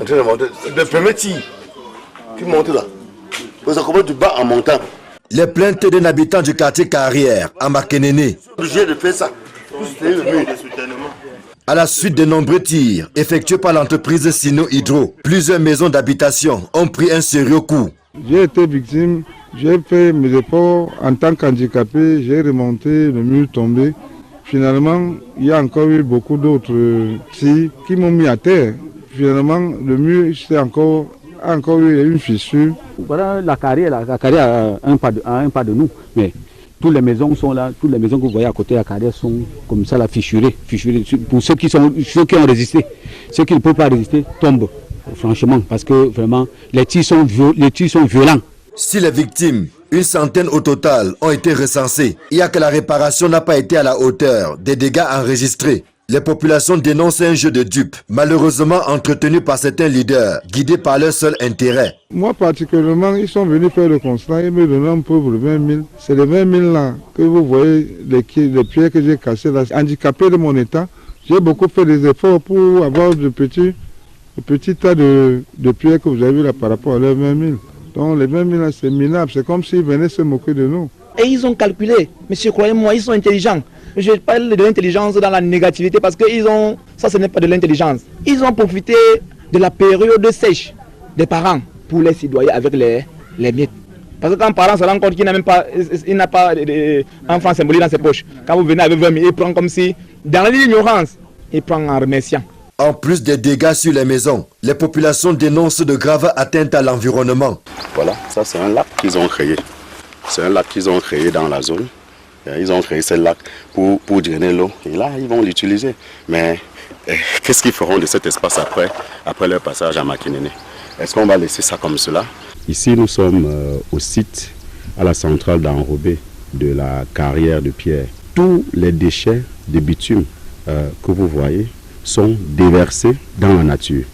En train de monter. Le premier tir qui monte là. Ça commence du bas en montant. Les plaintes d'un habitant du quartier Carrière, à Makénéné. Obligé de faire ça. À la suite de nombreux tirs effectués par l'entreprise Sino Hydro, plusieurs maisons d'habitation ont pris un sérieux coup. J'ai été victime, j'ai fait mes efforts en tant qu'handicapé, j'ai remonté, le mur tombé. Finalement, il y a encore eu beaucoup d'autres tirs qui m'ont mis à terre. Finalement, le mur, c'est encore eu une fissure. Voilà la carrière à un pas de nous. Mais toutes les maisons sont là, toutes les maisons que vous voyez à côté de la carrière sont comme ça, fissurées. Pour ceux qui ont résisté, ceux qui ne peuvent pas résister tombent, franchement, parce que vraiment, les tirs sont violents. Si les victimes, une centaine au total, ont été recensées, il y a que la réparation n'a pas été à la hauteur des dégâts enregistrés. Les populations dénoncent un jeu de dupes, malheureusement entretenu par certains leaders, guidés par leur seul intérêt. Moi particulièrement, ils sont venus faire le constat et me donner un peu pour 20 000. C'est les 20 000 là que vous voyez, les pierres que j'ai cassées là. Handicapé de mon état, j'ai beaucoup fait des efforts pour avoir de petits tas de pierres que vous avez vu là par rapport à leurs 20 000. Donc les 20 000 là, c'est minable, c'est comme s'ils venaient se moquer de nous. Et ils ont calculé, monsieur, croyez-moi, ils sont intelligents. Je parle de l'intelligence dans la négativité parce que ça ce n'est pas de l'intelligence. Ils ont profité de la période sèche des parents pour les citoyens avec les miettes. Parce que quand un parent se rend compte qu'il n'a même pas, un franc symbolique dans ses poches, quand vous venez avec 20 000, il prend comme si, dans l'ignorance, il prend en remerciant. En plus des dégâts sur les maisons, les populations dénoncent de graves atteintes à l'environnement. Voilà, ça c'est un lac qu'ils ont créé. C'est un lac qu'ils ont créé dans la zone. Ils ont créé ce lac pour drainer l'eau. Et là, ils vont l'utiliser. Mais qu'est-ce qu'ils feront de cet espace après leur passage à Makénéné? Est-ce qu'on va laisser ça comme cela? Ici, nous sommes au site, à la centrale d'enrobé de la carrière de pierre. Tous les déchets de bitume que vous voyez sont déversés dans la nature.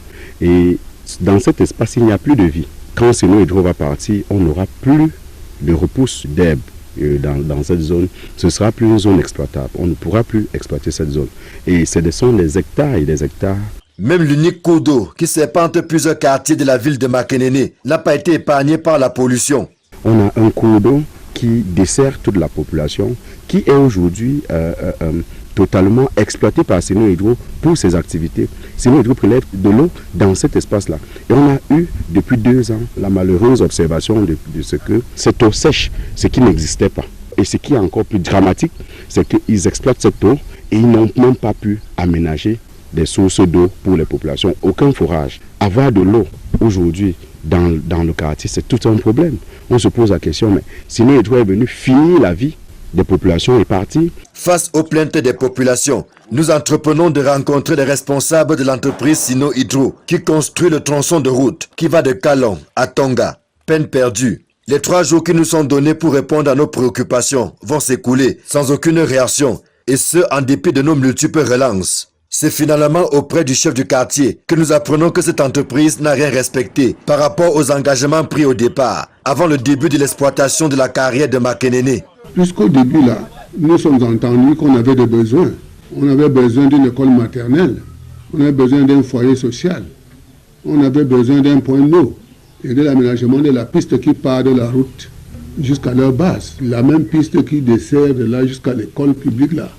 Et dans cet espace, il n'y a plus de vie. Quand Sino Hydro va partir, on n'aura plus de repousse d'herbe. Dans cette zone, ce ne sera plus une zone exploitable. On ne pourra plus exploiter cette zone. Et ce sont des hectares et des hectares. Même l'unique cours d'eau qui sépare plusieurs quartiers de la ville de Makénéné n'a pas été épargné par la pollution. On a un cours d'eau qui dessert toute la population, qui est aujourd'hui totalement exploité par Sino Hydro pour ses activités. Sino Hydro prélève de l'eau dans cet espace-là. Et on a eu, depuis 2 ans, la malheureuse observation de ce que cette eau sèche, ce qui n'existait pas. Et ce qui est encore plus dramatique, c'est qu'ils exploitent cette eau et ils n'ont même pas pu aménager des sources d'eau pour les populations. Aucun forage. Avoir de l'eau aujourd'hui dans le quartier, c'est tout un problème. On se pose la question, mais Sino Hydro est venu finir la vie des populations et partir. Face aux plaintes des populations, nous entreprenons de rencontrer les responsables de l'entreprise Sino Hydro qui construit le tronçon de route qui va de Kalon à Tonga. Peine perdue. Les 3 jours qui nous sont donnés pour répondre à nos préoccupations vont s'écouler sans aucune réaction, et ce en dépit de nos multiples relances. C'est finalement auprès du chef du quartier que nous apprenons que cette entreprise n'a rien respecté par rapport aux engagements pris au départ, avant le début de l'exploitation de la carrière de Makénéné. Jusqu'au début, là, nous sommes entendus qu'on avait des besoins. On avait besoin d'une école maternelle, on avait besoin d'un foyer social, on avait besoin d'un point d'eau et de l'aménagement de la piste qui part de la route jusqu'à leur base. La même piste qui dessert de là jusqu'à l'école publique là.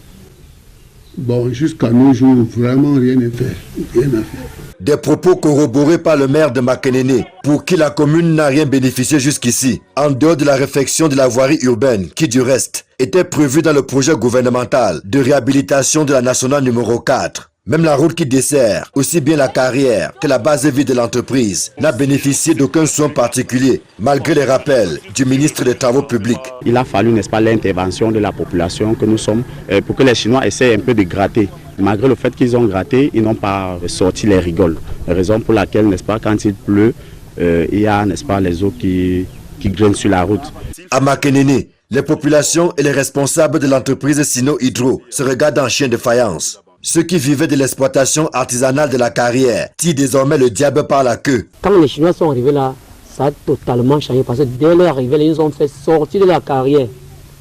Bon, jusqu'à nos jours, vraiment rien n'est fait. Rien à faire. Des propos corroborés par le maire de Makénéné, pour qui la commune n'a rien bénéficié jusqu'ici, en dehors de la réfection de la voirie urbaine, qui du reste était prévue dans le projet gouvernemental de réhabilitation de la nationale numéro 4. Même la route qui dessert aussi bien la carrière que la base de vie de l'entreprise n'a bénéficié d'aucun soin particulier, malgré les rappels du ministre des Travaux publics. Il a fallu, n'est-ce pas, l'intervention de la population que nous sommes pour que les Chinois essaient un peu de gratter. Malgré le fait qu'ils ont gratté, ils n'ont pas sorti les rigoles. Raison pour laquelle, n'est-ce pas, quand il pleut, il y a, n'est-ce pas, les eaux qui grainent sur la route. À Makénéné, les populations et les responsables de l'entreprise Sino Hydro se regardent en chien de faïence. Ceux qui vivaient de l'exploitation artisanale de la carrière tirent désormais le diable par la queue. Quand les Chinois sont arrivés là, ça a totalement changé parce que dès leur arrivée, ils nous ont fait sortir de la carrière.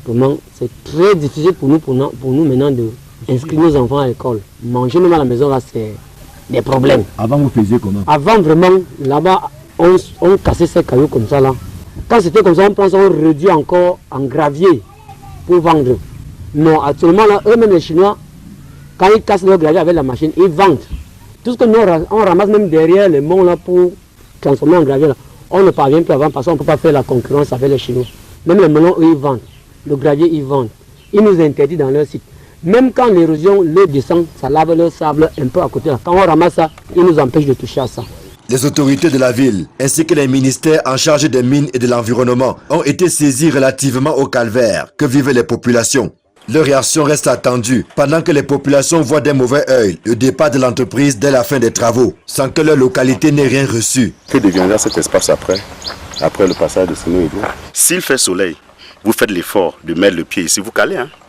Vraiment, c'est très difficile pour nous maintenant d'inscrire nos enfants à l'école. Manger même à la maison là, des problèmes. Avant, vous faisiez comment? Avant, vraiment, là-bas, on cassait ces cailloux comme ça là. Quand c'était comme ça, on pense on réduit encore en gravier pour vendre. Non, actuellement là, eux-mêmes les Chinois, quand ils cassent leur gravier avec la machine, ils vendent. Tout ce que nous on ramasse même derrière les monts là pour transformer en gravier là, on ne parvient plus avant parce qu'on ne peut pas faire la concurrence avec les Chinois. Même les melons, eux, ils vendent. Le gravier, ils vendent. Ils nous interdisent dans leur site. Même quand l'érosion leur descend, ça lave leur sable un peu à côté là. Quand on ramasse ça, ils nous empêchent de toucher à ça. Les autorités de la ville, ainsi que les ministères en charge des mines et de l'environnement, ont été saisis relativement au calvaire que vivent les populations. Leur réaction reste attendue pendant que les populations voient d'un mauvais œil le départ de l'entreprise dès la fin des travaux, sans que leur localité n'ait rien reçu. Que deviendra cet espace après le passage de Sino Hydro? S'il fait soleil, vous faites l'effort de mettre le pied ici, vous calez.